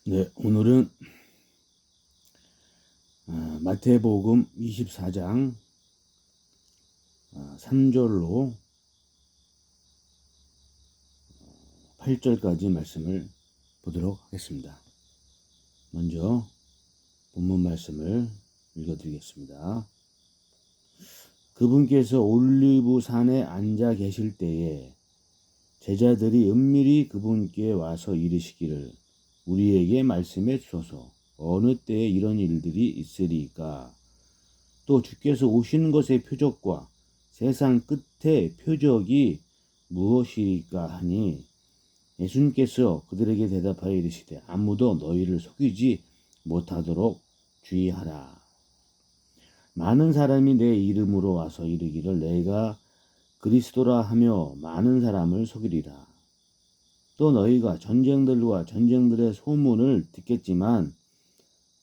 네, 오늘은 마태복음 24장 3절로 8절까지 말씀을 보도록 하겠습니다. 먼저 본문 말씀을 읽어드리겠습니다. 그분께서 올리브 산에 앉아 계실 때에 제자들이 은밀히 그분께 와서 이르시기를 우리에게 말씀해 주소서. 어느 때에 이런 일들이 있으리까? 또 주께서 오시는 것의 표적과 세상 끝의 표적이 무엇이리까 하니 예수님께서 그들에게 대답하여 이르시되 아무도 너희를 속이지 못하도록 주의하라. 많은 사람이 내 이름으로 와서 이르기를 내가 그리스도라 하며 많은 사람을 속이리라. 또 너희가 전쟁들과 전쟁들의 소문을 듣겠지만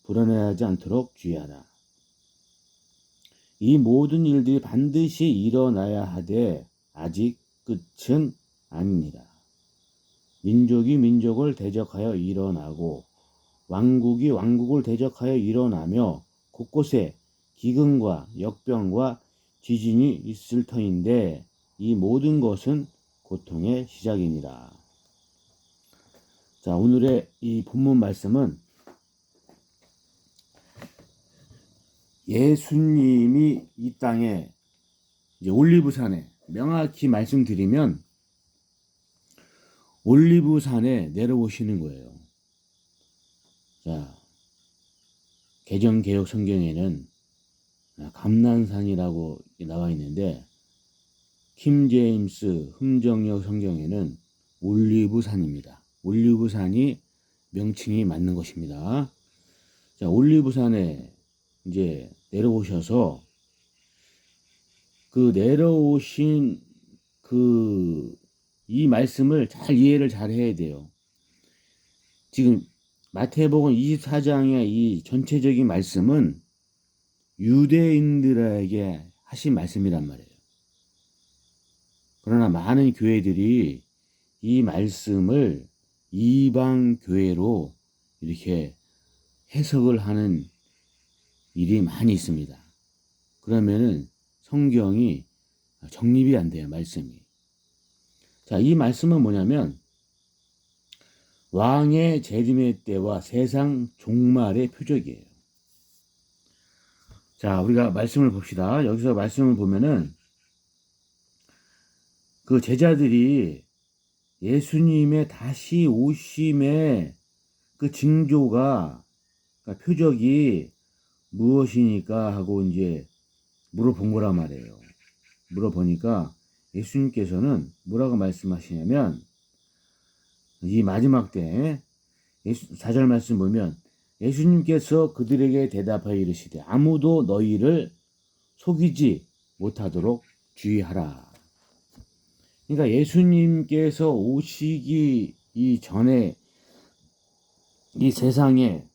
불안해하지 않도록 주의하라. 이 모든 일들이 반드시 일어나야 하되 아직 끝은 아니니라. 민족이 민족을 대적하여 일어나고 왕국이 왕국을 대적하여 일어나며 곳곳에 기근과 역병과 지진이 있을 터인데 이 모든 것은 고통의 시작이니라. 자, 오늘의 이 본문 말씀은 예수님이 이 땅에 이제 올리브산에 명확히 말씀드리면 올리브산에 내려오시는 거예요. 자, 개정개혁 성경에는 감난산이라고 나와 있는데 킹 제임스 흥정역 성경에는 올리브산입니다. 올리브산이 명칭이 맞는 것입니다. 자, 올리브산에 이제 내려오셔서 그 내려오신 이 말씀을 이해를 잘 해야 돼요. 지금 마태복음 24장의 이 전체적인 말씀은 유대인들에게 하신 말씀이란 말이에요. 그러나 많은 교회들이 이 말씀을 이방 교회로 이렇게 해석을 하는 일이 많이 있습니다. 그러면은 성경이 정립이 안 돼요, 말씀이. 자, 이 말씀은 뭐냐면 왕의 재림의 때와 세상 종말의 표적이에요. 자, 우리가 말씀을 봅시다. 여기서 말씀을 보면은 그 제자들이 예수님의 다시 오심의 그 징조가, 그러니까 표적이 무엇이니까 하고 이제 물어본 거란 말이에요. 물어보니까 예수님께서는 뭐라고 말씀하시냐면 이 마지막 때 4절 말씀 보면 예수님께서 그들에게 대답하여 이르시되 아무도 너희를 속이지 못하도록 주의하라. 그러니까 예수님께서 오시기 이전에 이 세상에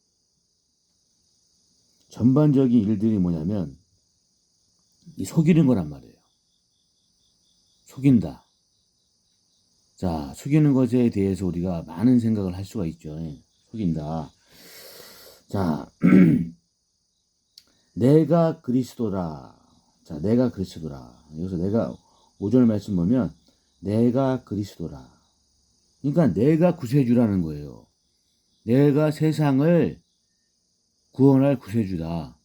전반적인 일들이 뭐냐면 이 속이는 거란 말이에요. 속인다. 자, 속이는 것에 대해서 우리가 많은 생각을 할 수가 있죠. 속인다. 자, 내가 그리스도라. 자, 내가 그리스도라. 여기서 내가 5절 말씀 보면 내가 그리스도라. 그러니까 내가 구세주라는 거예요. 내가 세상을 구원할 구세주다.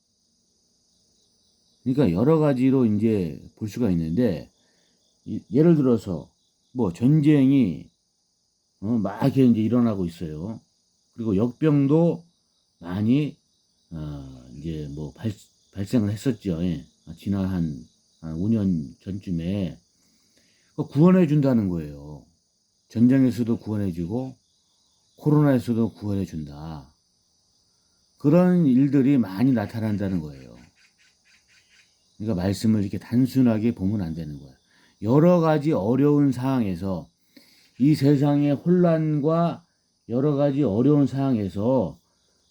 그러니까 여러 가지로 이제 볼 수가 있는데 예를 들어서 뭐 전쟁이 막 이렇게 이제 일어나고 있어요. 그리고 역병도 많이 이제 뭐 발생을 했었죠. 예. 지난 한 5년 전쯤에 구원해 준다는 거예요. 전쟁에서도 구원해 주고 코로나에서도 구원해 준다. 그런 일들이 많이 나타난다는 거예요. 그러니까 말씀을 이렇게 단순하게 보면 안 되는 거예요. 여러 가지 어려운 상황에서 이 세상의 혼란과 여러 가지 어려운 상황에서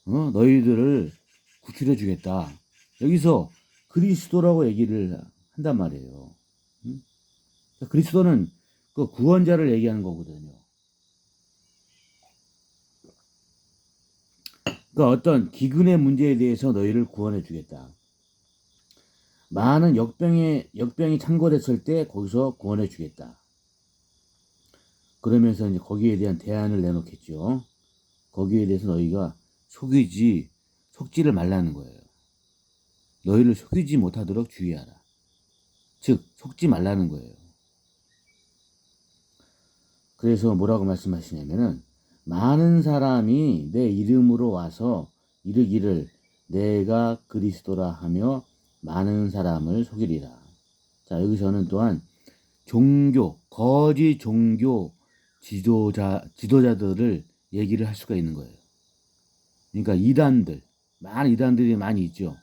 너희들을 구출해 주겠다. 여기서 그리스도라고 얘기를 한단 말이에요. 그리스도는 그 구원자를 얘기하는 거거든요. 그러니까 어떤 기근의 문제에 대해서 너희를 구원해 주겠다. 많은 역병이 창궐했을 때 거기서 구원해 주겠다. 그러면서 이제 거기에 대한 대안을 내놓겠죠. 거기에 대해서 너희가 속지를 말라는 거예요. 너희를 속이지 못하도록 주의하라. 즉, 속지 말라는 거예요. 그래서 뭐라고 말씀하시냐면은, 많은 사람이 내 이름으로 와서 이르기를 내가 그리스도라 하며 많은 사람을 속이리라. 자, 여기서는 또한 거짓 종교 지도자들을 얘기를 할 수가 있는 거예요. 그러니까 많은 이단들이 많이 있죠.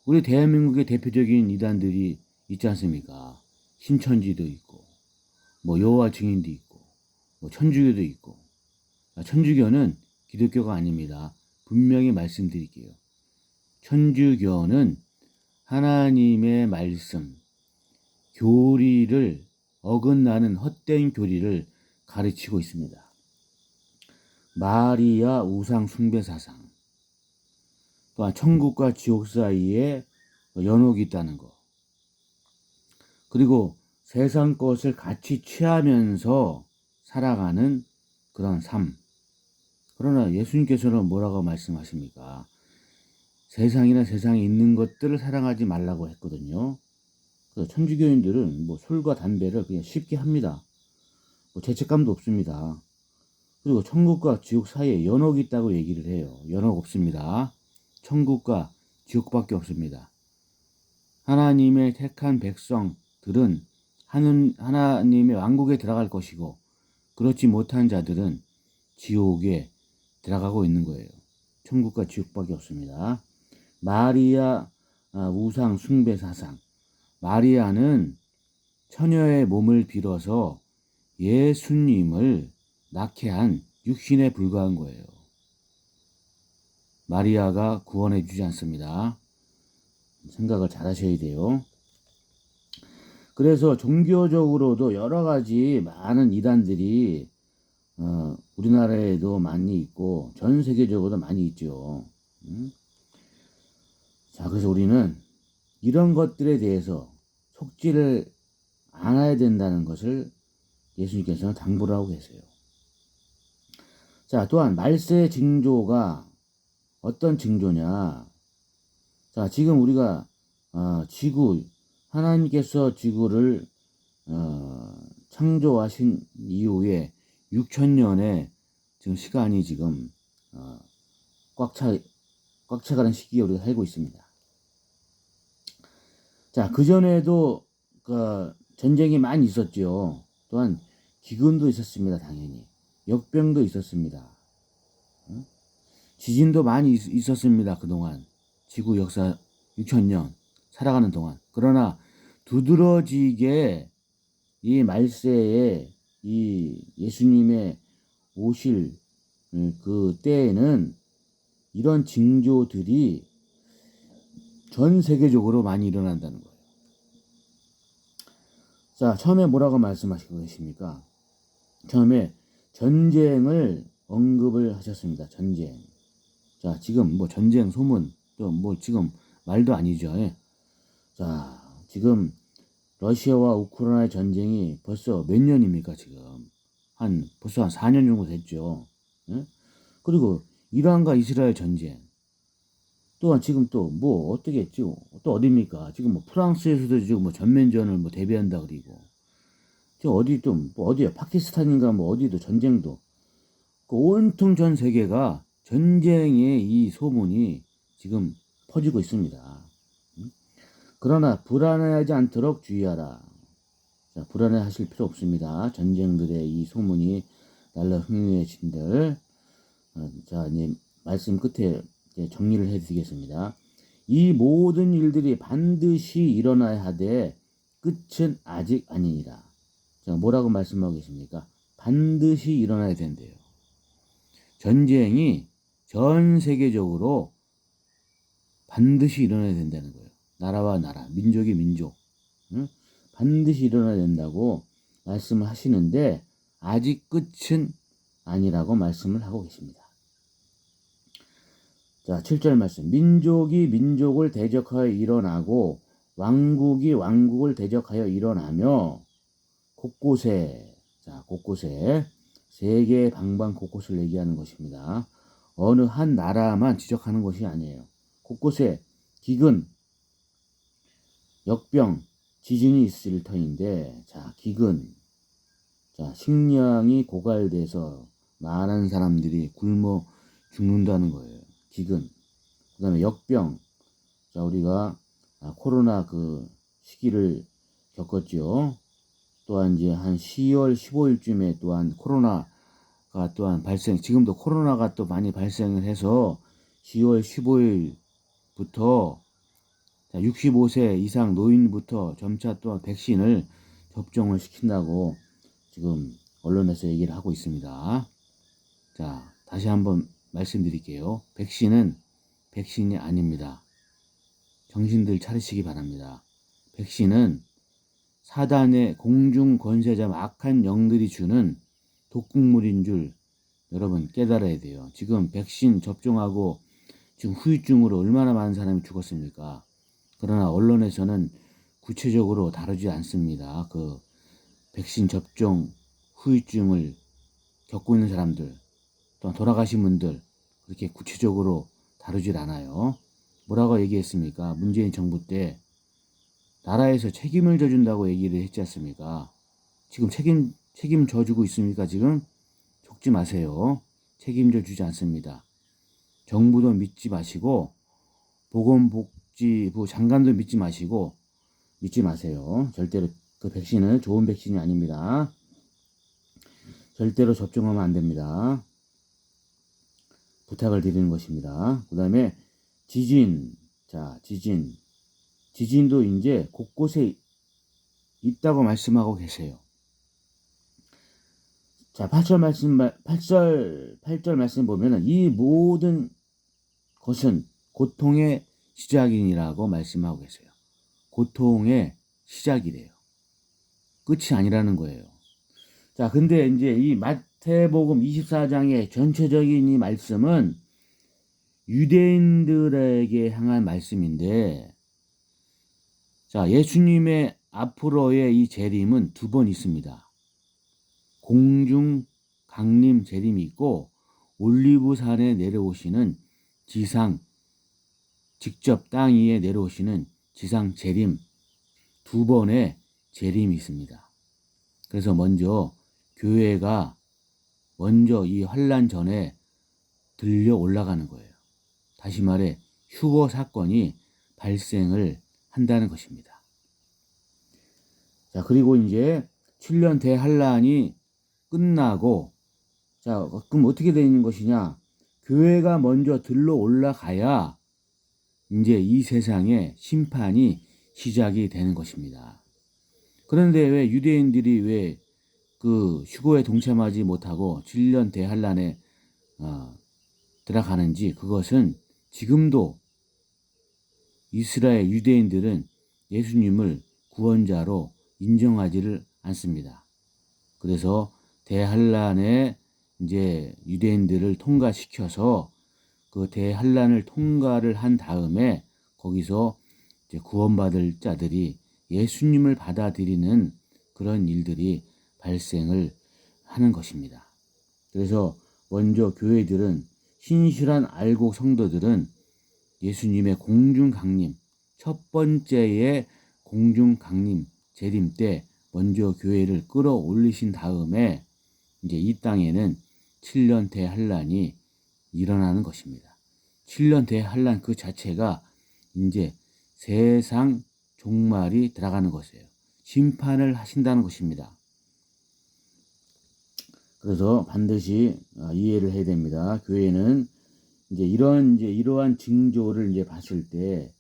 우리 대한민국의 대표적인 이단들이 있지 않습니까? 신천지도 있고, 뭐 여호와 증인도 있고, 뭐 천주교도 있고. 천주교는 기독교가 아닙니다. 분명히 말씀드릴게요. 천주교는 하나님의 말씀, 교리를 어긋나는 헛된 교리를 가르치고 있습니다. 마리아 우상 숭배 사상, 또한 천국과 지옥 사이에 연옥이 있다는 거, 그리고 세상 것을 같이 취하면서 살아가는 그런 삶. 그러나 예수님께서는 뭐라고 말씀하십니까? 세상이나 세상에 있는 것들을 사랑하지 말라고 했거든요. 그래서 천주교인들은 뭐 술과 담배를 그냥 쉽게 합니다. 뭐 죄책감도 없습니다. 그리고 천국과 지옥 사이에 연옥이 있다고 얘기를 해요. 연옥 없습니다. 천국과 지옥밖에 없습니다. 하나님의 택한 백성들은 하나님의 왕국에 들어갈 것이고, 그렇지 못한 자들은 지옥에 들어가고 있는 거예요. 천국과 지옥밖에 없습니다. 마리아 우상 숭배 사상. 마리아는 처녀의 몸을 빌어서 예수님을 낳게 한 육신에 불과한 거예요. 마리아가 구원해 주지 않습니다. 생각을 잘 하셔야 돼요. 그래서 종교적으로도 여러 가지 많은 이단들이 우리나라에도 많이 있고 전 세계적으로도 많이 있죠. 자, 그래서 우리는 이런 것들에 대해서 속지를 않아야 된다는 것을 예수님께서는 당부를 하고 계세요. 자, 또한 말세의 징조가 어떤 징조냐? 자, 지금 우리가 하나님께서 지구를 창조하신 이후에 6천년의 지금 시간이 지금 꽉 차가는 시기에 우리가 살고 있습니다. 자, 그전에도 전쟁이 많이 있었죠. 또한 기근도 있었습니다. 당연히. 역병도 있었습니다. 지진도 많이 있었습니다. 그동안. 지구 역사 6천년 살아가는 동안. 그러나 두드러지게 이 말세에 이 예수님의 오실 그 때에는 이런 징조들이 전 세계적으로 많이 일어난다는 거예요. 자, 처음에 뭐라고 말씀하시고 계십니까? 처음에 전쟁을 언급을 하셨습니다. 전쟁. 자, 지금 뭐 전쟁 소문, 또 뭐 지금 말도 아니죠. 예. 자, 지금 러시아와 우크라이나의 전쟁이 벌써 몇 년입니까, 지금? 벌써 한 4년 정도 됐죠. 예? 그리고 이란과 이스라엘 전쟁. 또한 지금 또 뭐 어떻게 했죠? 또 어디입니까? 지금 뭐 프랑스에서도 지금 뭐 전면전을 뭐 대비한다 그리고. 지금 어디 또 뭐 어디야? 파키스탄인가 뭐 어디도 전쟁도. 온통 전 세계가 전쟁의 이 소문이 지금 퍼지고 있습니다. 그러나 불안해하지 않도록 주의하라. 자, 불안해하실 필요 없습니다. 전쟁들의 이 소문이 날라 흥미해진들. 자, 이제 말씀 끝에 이제 정리를 해드리겠습니다. 이 모든 일들이 반드시 일어나야 하되 끝은 아직 아니니라. 자, 뭐라고 말씀하고 계십니까? 반드시 일어나야 된대요. 전쟁이 전 세계적으로 반드시 일어나야 된다는 거예요. 나라와 나라, 민족이 민족. 응? 반드시 일어나야 된다고 말씀을 하시는데 아직 끝은 아니라고 말씀을 하고 계십니다. 자, 7절 말씀. 민족이 민족을 대적하여 일어나고 왕국이 왕국을 대적하여 일어나며 곳곳에, 자, 곳곳에 세계 방방 곳곳을 얘기하는 것입니다. 어느 한 나라만 지적하는 것이 아니에요. 곳곳에 기근, 역병, 지진이 있을 터인데, 자, 기근, 자, 식량이 고갈돼서 많은 사람들이 굶어 죽는다는 거예요. 기근. 그 다음에 역병. 자, 우리가 코로나 그 시기를 겪었죠. 또한 이제 한 10월 15일쯤에 또한 코로나가 또한 지금도 코로나가 또 많이 발생을 해서 10월 15일부터 65세 이상 노인부터 점차 또한 백신을 접종을 시킨다고 지금 언론에서 얘기를 하고 있습니다. 자, 다시 한번 말씀드릴게요. 백신이 아닙니다. 정신들 차리시기 바랍니다. 백신은 사단의 공중 권세자 악한 영들이 주는 독극물인 줄 여러분 깨달아야 돼요. 지금 백신 접종하고 지금 후유증으로 얼마나 많은 사람이 죽었습니까? 그러나 언론에서는 구체적으로 다루지 않습니다. 그 백신 접종 후유증을 겪고 있는 사람들, 또 돌아가신 분들 그렇게 구체적으로 다루질 않아요. 뭐라고 얘기했습니까? 문재인 정부 때 나라에서 책임을 져준다고 얘기를 했지 않습니까? 지금 책임져 주고 있습니까? 지금 속지 마세요. 책임져 주지 않습니다. 정부도 믿지 마시고 보건복지부 장관도 믿지 마세요. 절대로 그 백신은 좋은 백신이 아닙니다. 절대로 접종하면 안 됩니다. 부탁을 드리는 것입니다. 그 다음에 지진. 자, 지진도 이제 곳곳에 있다고 말씀하고 계세요. 자, 8절 말씀 보면은 이 모든 것은 고통의 시작이라고 말씀하고 계세요. 고통의 시작이래요. 끝이 아니라는 거예요. 자, 근데 이제 이 마태복음 24장의 전체적인 이 말씀은 유대인들에게 향한 말씀인데, 자, 예수님의 앞으로의 이 재림은 두 번 있습니다. 공중 강림 재림이 있고 올리브산에 내려오시는 직접 땅 위에 내려오시는 지상 재림, 두 번의 재림이 있습니다. 그래서 교회가 먼저 이 환난 전에 들려 올라가는 거예요. 다시 말해 휴거 사건이 발생을 한다는 것입니다. 자, 그리고 이제 7년 대환란이 끝나고, 자, 그럼 어떻게 되는 것이냐? 교회가 먼저 들러 올라가야 이제 이 세상에 심판이 시작이 되는 것입니다. 그런데 왜 유대인들이 왜 그 휴거에 동참하지 못하고 7년 대환란에 들어가는지, 그것은 지금도 이스라엘 유대인들은 예수님을 구원자로 인정하지를 않습니다. 그래서 대환란에 이제 유대인들을 통과시켜서 그 대환란을 통과를 한 다음에 거기서 이제 구원받을 자들이 예수님을 받아들이는 그런 일들이 발생을 하는 것입니다. 그래서 먼저 교회들은 신실한 알곡 성도들은 예수님의 공중 강림, 첫 번째의 공중 강림 재림 때 먼저 교회를 끌어올리신 다음에 이제 이 땅에는 7년 대환란이 일어나는 것입니다. 7년 대환란 그 자체가 이제 세상 종말이 들어가는 것이에요. 심판을 하신다는 것입니다. 그래서 반드시 이해를 해야 됩니다. 교회는 이제 이러한 징조를 이제 봤을 때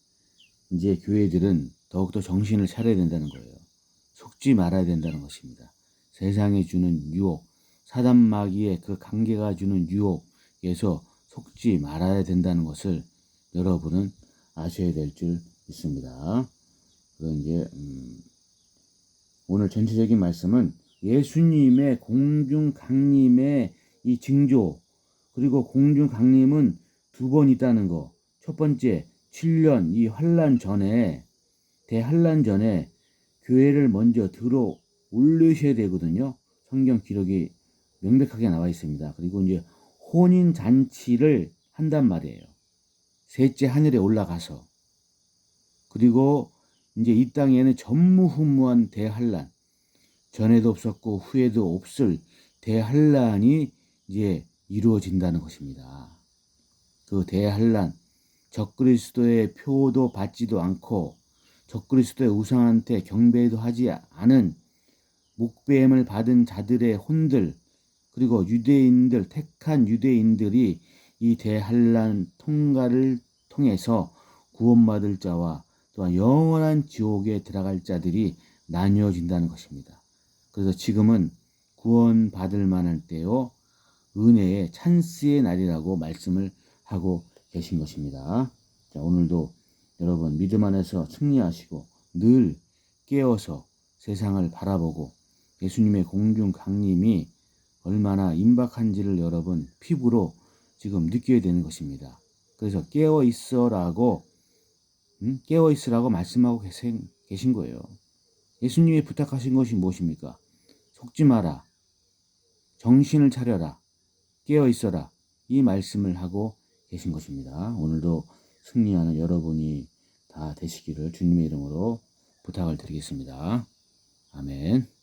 이제 교회들은 더욱더 정신을 차려야 된다는 거예요. 속지 말아야 된다는 것입니다. 세상에 주는 유혹, 사단 마귀의 그 관계가 주는 유혹에서 속지 말아야 된다는 것을 여러분은 아셔야 될 줄 믿습니다. 그리고 이제 오늘 전체적인 말씀은 예수님의 공중 강림의 이 징조, 그리고 공중 강림은 두 번 있다는 거. 첫 번째, 7년 이 환란 전에, 대환란 전에 교회를 먼저 들어 올리셔야 되거든요. 성경 기록이 명백하게 나와 있습니다. 그리고 이제 혼인 잔치를 한단 말이에요. 셋째 하늘에 올라가서. 그리고 이제 이 땅에는 전무후무한 대환란, 전에도 없었고 후에도 없을 대환란이 이제 이루어진다는 것입니다. 그 대환란, 적그리스도의 표도 받지도 않고 적그리스도의 우상한테 경배도 하지 않은 목배임을 받은 자들의 혼들, 그리고 유대인들, 택한 유대인들이 이 대환란 통과를 통해서 구원받을 자와 또한 영원한 지옥에 들어갈 자들이 나뉘어진다는 것입니다. 그래서 지금은 구원받을 만할 때요, 은혜의 찬스의 날이라고 말씀을 하고 계신 것입니다. 자, 오늘도 여러분 믿음 안에서 승리하시고 늘 깨어서 세상을 바라보고 예수님의 공중 강림이 얼마나 임박한지를 여러분 피부로 지금 느껴야 되는 것입니다. 그래서 깨어 있어라고 깨어 있으라고 말씀하고 계신 거예요. 예수님이 부탁하신 것이 무엇입니까? 속지 마라. 정신을 차려라. 깨어 있어라. 이 말씀을 하고 계신 것입니다. 오늘도 승리하는 여러분이 다 되시기를 주님의 이름으로 부탁을 드리겠습니다. 아멘.